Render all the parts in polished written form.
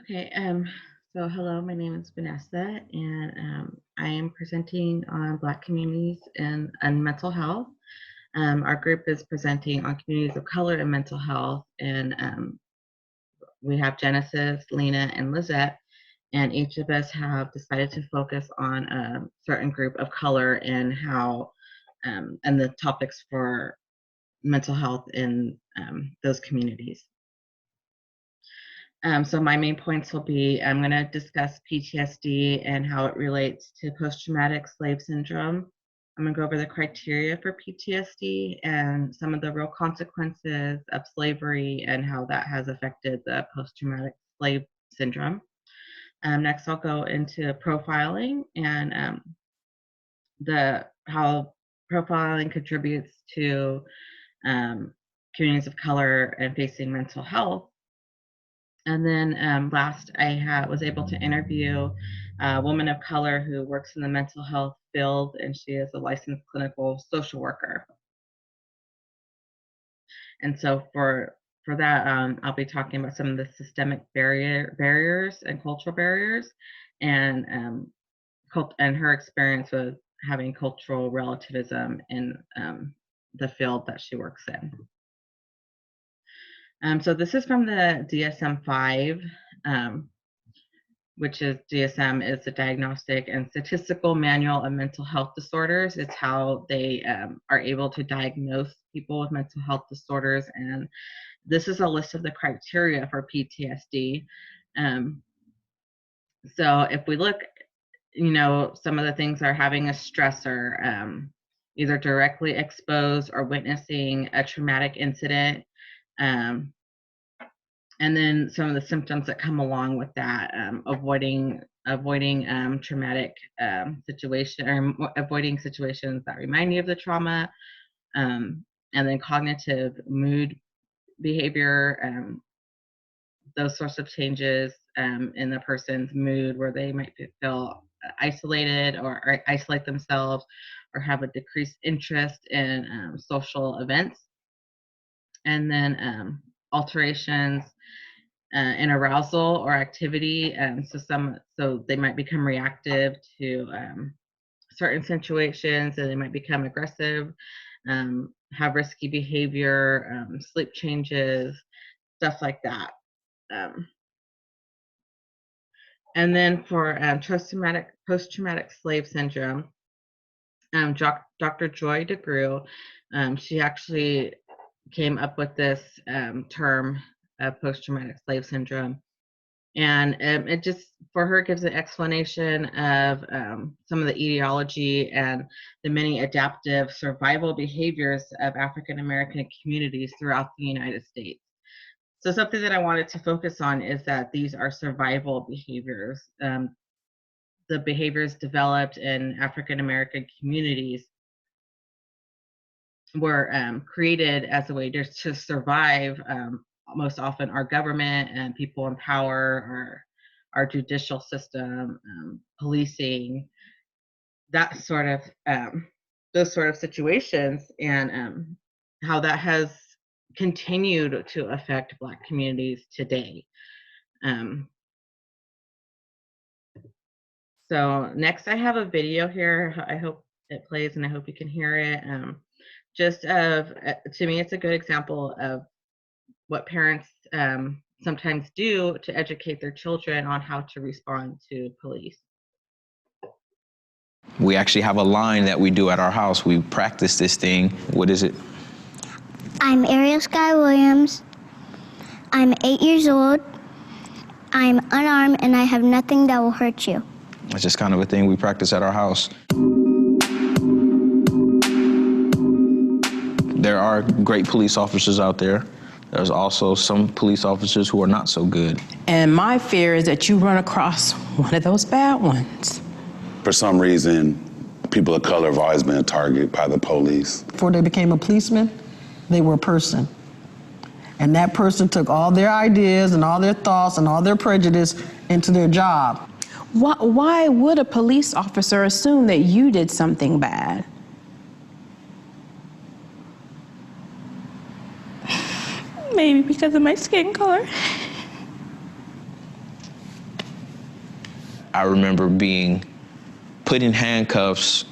Okay, so hello, my name is Vanessa, and I am presenting on Black communities and mental health. Our group is presenting on communities of color and mental health, and we have Genesis, Lena, and Lizette, and each of us have decided to focus on a certain group of color and how, and the topics for mental health in those communities. So my main points will be, I'm going to discuss PTSD and how it relates to post-traumatic slave syndrome. I'm going to go over the criteria for PTSD and some of the real consequences of slavery and how that has affected the post-traumatic slave syndrome. Next, I'll go into profiling and how profiling contributes to communities of color and facing mental health. And then last, I was able to interview a woman of color who works in the mental health field, and she is a licensed clinical social worker. And so for that, I'll be talking about some of the systemic barriers and cultural barriers, and her experience with having cultural relativism in the field that she works in. So this is from the DSM-5, which is DSM is the Diagnostic and Statistical Manual of Mental Health Disorders. It's how they are able to diagnose people with mental health disorders. And this is a list of the criteria for PTSD. So if we look, some of the things are having a stressor, either directly exposed or witnessing a traumatic incident. And then some of the symptoms that come along with that, avoiding traumatic situation, or avoiding situations that remind you of the trauma, and then cognitive mood behavior, those sorts of changes in the person's mood where they might feel isolated or isolate themselves or have a decreased interest in social events. And then alterations in arousal or activity. So they might become reactive to certain situations, and they might become aggressive, have risky behavior, sleep changes, stuff like that. And then for post-traumatic slave syndrome, Dr. Joy DeGruy, she actually came up with this term of post-traumatic slave syndrome. And it just, for her, gives an explanation of some of the etiology and the many adaptive survival behaviors of African-American communities throughout the United States. So something that I wanted to focus on is that these are survival behaviors. The behaviors developed in African-American communities were created as a way to survive. Most often our government and people in power, or our judicial system, policing, that sort of those sort of situations, and how that has continued to affect Black communities today. So next, I have a video here. I hope it plays, and I hope you can hear it. To me, it's a good example of what parents sometimes do to educate their children on how to respond to police. We actually have a line that we do at our house. We practice this thing. What is it? I'm Ariel Sky Williams. I'm 8 years old. I'm unarmed and I have nothing that will hurt you. It's just kind of a thing we practice at our house. There are great police officers out there. There's also some police officers who are not so good. And my fear is that you run across one of those bad ones. For some reason, people of color have always been a target by the police. Before they became a policeman, they were a person. And that person took all their ideas and all their thoughts and all their prejudice into their job. Why would a police officer assume that you did something bad? Maybe because of my skin color. I remember being put in handcuffs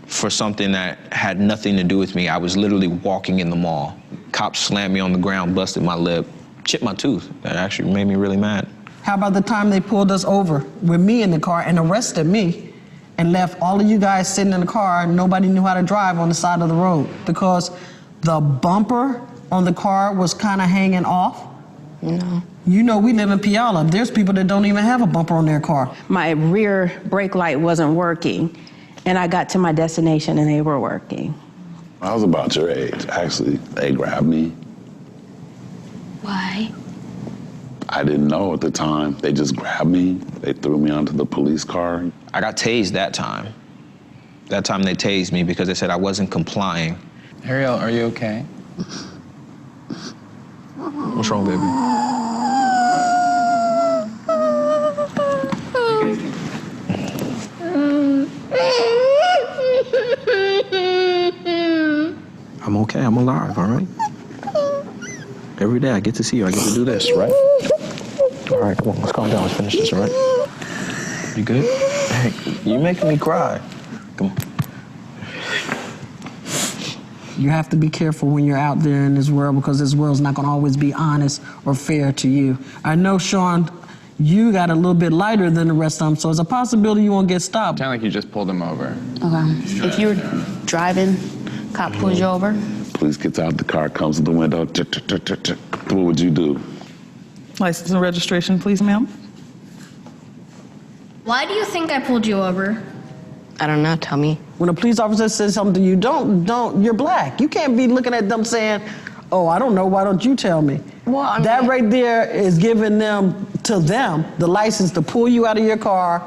for something that had nothing to do with me. I was literally walking in the mall. Cops slammed me on the ground, busted my lip, chipped my tooth. That actually made me really mad. How about the time they pulled us over with me in the car and arrested me and left all of you guys sitting in the car and nobody knew how to drive on the side of the road because the bumper on the car was kind of hanging off? No. You know, we live in Puyallup. There's people that don't even have a bumper on their car. My rear brake light wasn't working, and I got to my destination and they were working. I was about your age. Actually, they grabbed me. Why? I didn't know at the time. They just grabbed me. They threw me onto the police car. I got tased that time. That time they tased me because they said I wasn't complying. Ariel, are you okay? What's wrong, baby? I'm okay, I'm alive, all right? Every day I get to see you, I get to do this, right? All right, come on, let's calm down, let's finish this, all right? You good? Hey, you making me cry. Come on. You have to be careful when you're out there in this world because this world's not going to always be honest or fair to you. I know, Sean, you got a little bit lighter than the rest of them, so it's a possibility you won't get stopped. Sound like you just pulled him over. Okay. If you're driving, cop pulls you over. Police gets out the car, comes to the window. What would you do? License and registration, please, ma'am. Why do you think I pulled you over? I don't know, tell me. When a police officer says something to you, don't, you're black. You can't be looking at them saying, oh, I don't know, why don't you tell me? Well, I mean, that right there is giving them the license to pull you out of your car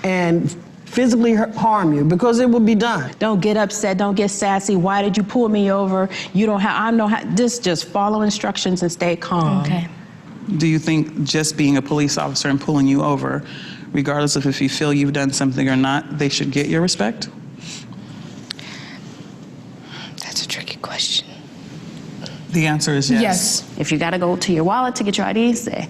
and physically harm you because it will be done. Don't get upset, don't get sassy. Why did you pull me over? You don't have, I know how, just follow instructions and stay calm. Okay. Do you think just being a police officer and pulling you over, regardless of if you feel you've done something or not, they should get your respect? That's a tricky question. The answer is yes. Yes. If you gotta go to your wallet to get your ID, say,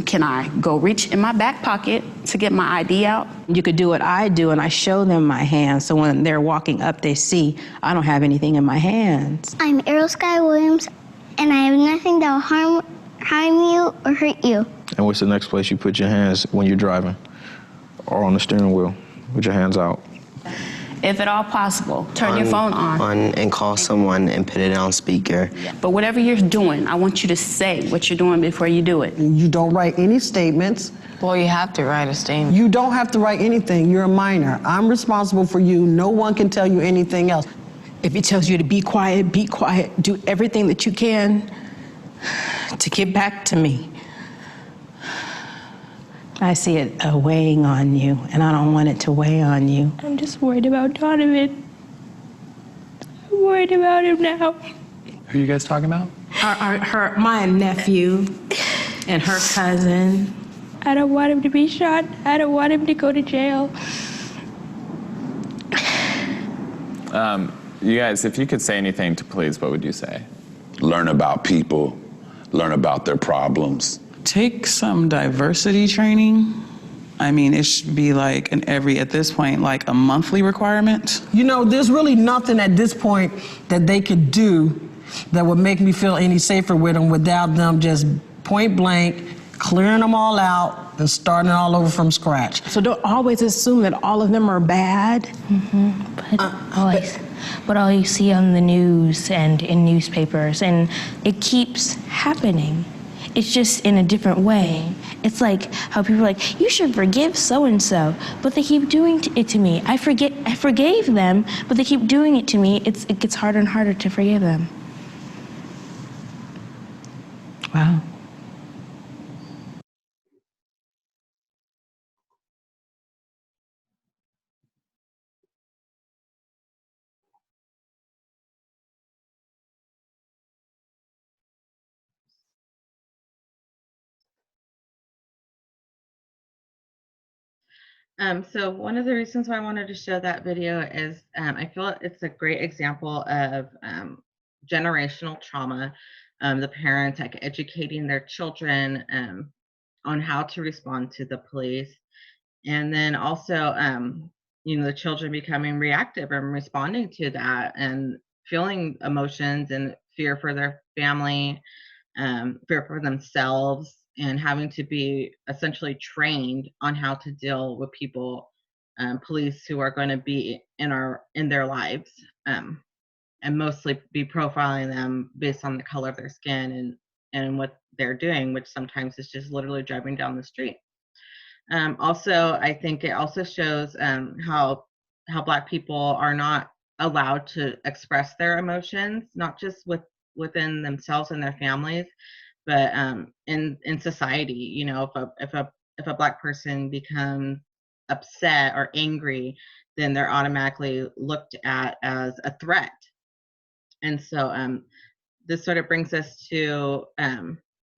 can I go reach in my back pocket to get my ID out? You could do what I do, and I show them my hands, so when they're walking up, they see I don't have anything in my hands. I'm Ariel Sky Williams, and I have nothing that will harm you or hurt you. And what's the next place you put your hands when you're driving? Or on the steering wheel, with your hands out? If at all possible, turn your phone on. And call someone and put it on speaker. But whatever you're doing, I want you to say what you're doing before you do it. You don't write any statements. Well, you have to write a statement. You don't have to write anything. You're a minor. I'm responsible for you. No one can tell you anything else. If he tells you to be quiet, be quiet. Do everything that you can to get back to me. I see it weighing on you, and I don't want it to weigh on you. I'm just worried about Donovan. I'm worried about him now. Who are you guys talking about? My nephew and her cousin. I don't want him to be shot. I don't want him to go to jail. You guys, if you could say anything to police, what would you say? Learn about people, learn about their problems. Take some diversity training. I mean, it should be like at this point, like a monthly requirement. You know, there's really nothing at this point that they could do that would make me feel any safer with them without them just point blank, clearing them all out and starting all over from scratch. So don't always assume that all of them are bad. But all you see on the news and in newspapers, and it keeps happening. It's just in a different way. It's like how people are like, you should forgive so-and-so, but they keep doing it to me. I forgave them, but they keep doing it to me. It gets harder and harder to forgive them. Wow. So one of the reasons why I wanted to show that video is I feel it's a great example of generational trauma. The parents like educating their children on how to respond to the police And then also, the children becoming reactive and responding to that and feeling emotions and fear for their family, fear for themselves, and having to be essentially trained on how to deal with people, police who are going to be in their lives, and mostly be profiling them based on the color of their skin and what they're doing, which sometimes is just literally driving down the street. Also, I think it also shows how Black people are not allowed to express their emotions, not just within themselves and their families, but in society. If a Black person becomes upset or angry, then they're automatically looked at as a threat. And so this sort of brings us to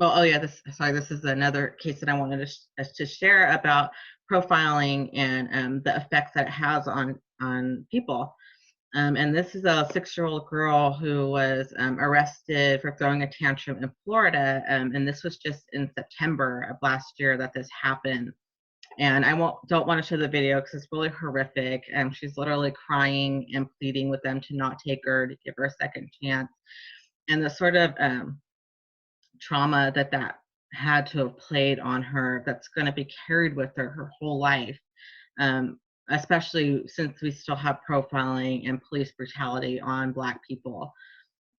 this is another case that I wanted to share about profiling and the effects that it has on people. And this is a 6-year-old girl who was arrested for throwing a tantrum in Florida, and this was just in September of last year that this happened. And I don't want to show the video because it's really horrific. She's literally crying and pleading with them to not take her, to give her a second chance. And the sort of trauma that had to have played on her, that's going to be carried with her whole life, especially since we still have profiling and police brutality on Black people.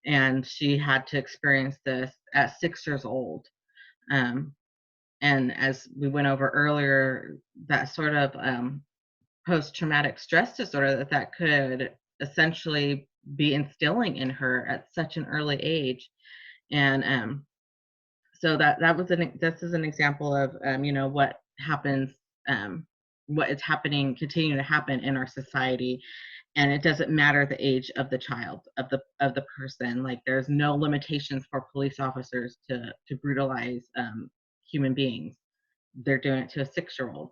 And she had to experience this at 6 years old. And as we went over earlier, that sort of post-traumatic stress disorder that could essentially be instilling in her at such an early age. And so this is an example of what happens, what is happening, continuing to happen in our society. And it doesn't matter the age of the child, of the person. Like, there's no limitations for police officers to brutalize human beings. They're doing it to a 6-year-old.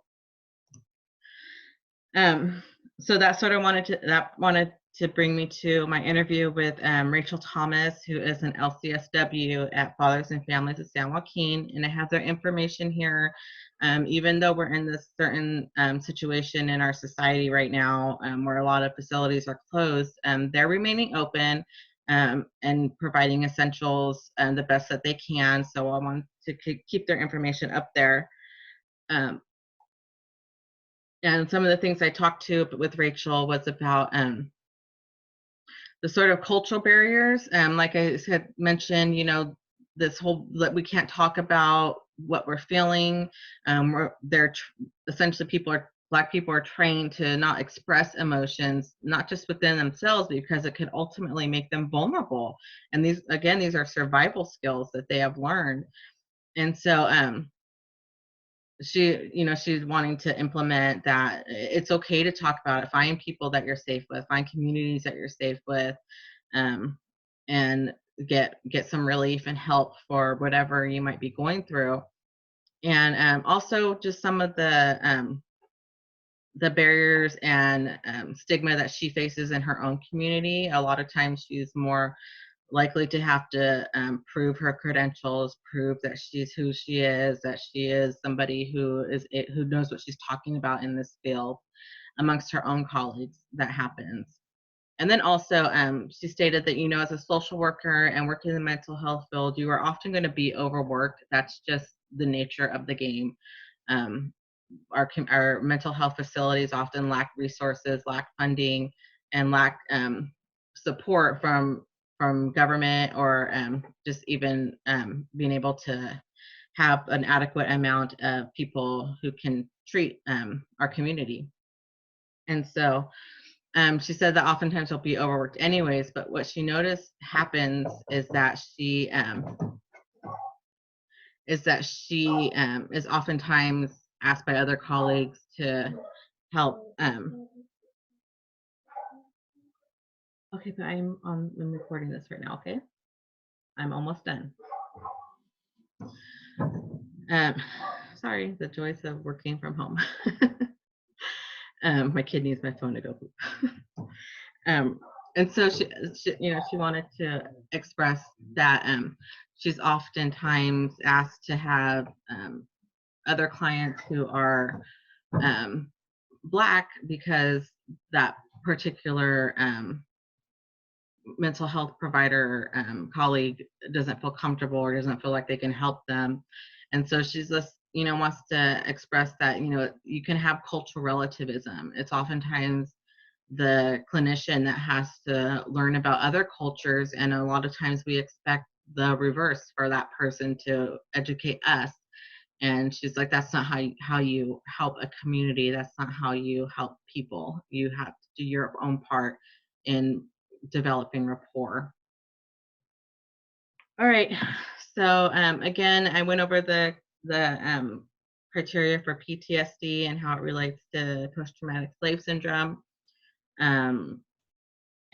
So that sort of wanted to bring me to my interview with Rachel Thomas, who is an LCSW at Fathers and Families of San Joaquin, and I have their information here. Even though we're in this certain situation in our society right now, where a lot of facilities are closed, they're remaining open and providing essentials the best that they can. So I want to keep their information up there. And some of the things I talked to with Rachel was about the sort of cultural barriers. Like I had mentioned, this whole that we can't talk about what we're feeling. Essentially Black people are trained to not express emotions, not just within themselves, because it could ultimately make them vulnerable. And these are survival skills that they have learned. And so she's wanting to implement that it's okay to talk about it. Find people that you're safe with, find communities that you're safe with, and get some relief and help for whatever you might be going through. And also just some of the barriers and stigma that she faces in her own community. A lot of times she's more likely to have to prove her credentials, prove that she's who she is, that she is somebody who knows what she's talking about in this field amongst her own colleagues. That happens. And then also, she stated that, as a social worker and working in the mental health field, you are often going to be overworked. That's just the nature of the game. Our mental health facilities often lack resources, lack funding, and lack support from government, or just even being able to have an adequate amount of people who can treat our community. And so she said that oftentimes she'll be overworked anyways, but what she noticed happens is that she is oftentimes asked by other colleagues to help. Okay, but I'm recording this right now, okay? I'm almost done. Sorry, the joys of working from home. My kid needs my phone to go poop. And so she wanted to express that she's oftentimes asked to have other clients who are Black because that particular mental health provider colleague doesn't feel comfortable or doesn't feel like they can help them. And so she's just, wants to express that, you can have cultural relativism. It's oftentimes the clinician that has to learn about other cultures, and a lot of times we expect the reverse for that person to educate us. And she's like, that's not how you help a community. That's not how you help people. You have to do your own part in developing rapport. All right. So again, I went over the criteria for PTSD and how it relates to post-traumatic slave syndrome. And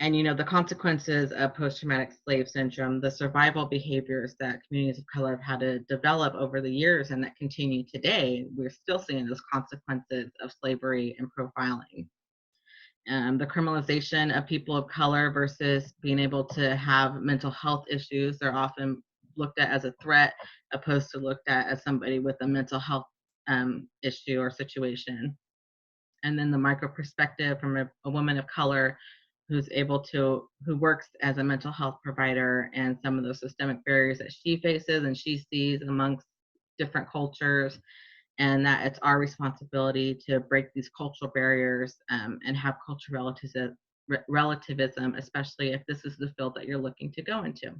the consequences of post-traumatic slave syndrome, the survival behaviors that communities of color have had to develop over the years and that continue today. We're still seeing those consequences of slavery and profiling. The criminalization of people of color versus being able to have mental health issues. They're often looked at as a threat opposed to looked at as somebody with a mental health issue or situation. And then the micro perspective from a woman of color who works as a mental health provider, and some of those systemic barriers that she faces and she sees amongst different cultures, and that it's our responsibility to break these cultural barriers and have cultural relativism, especially if this is the field that you're looking to go into.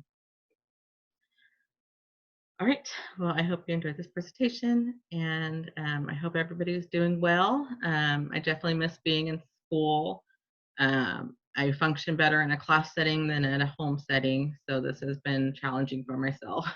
All right, well, I hope you enjoyed this presentation, and I hope everybody is doing well. I definitely miss being in school. I function better in a class setting than in a home setting, so this has been challenging for myself.